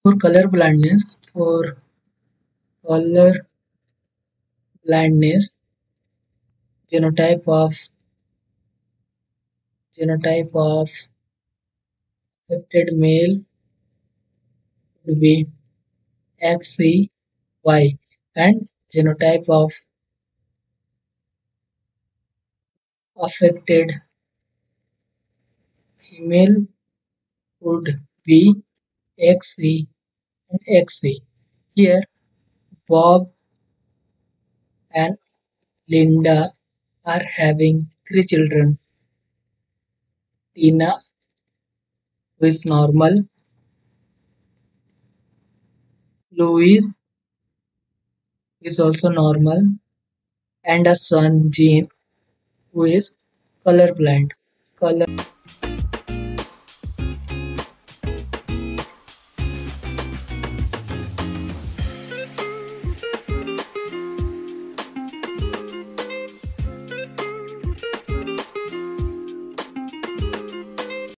For color blindness, genotype of affected male would be XCY, and genotype of affected female would be XC and XC. Here, Bob and Linda are having three children. Tina, who is normal, Louis is also normal, and a son, Gene, who is colorblind. Color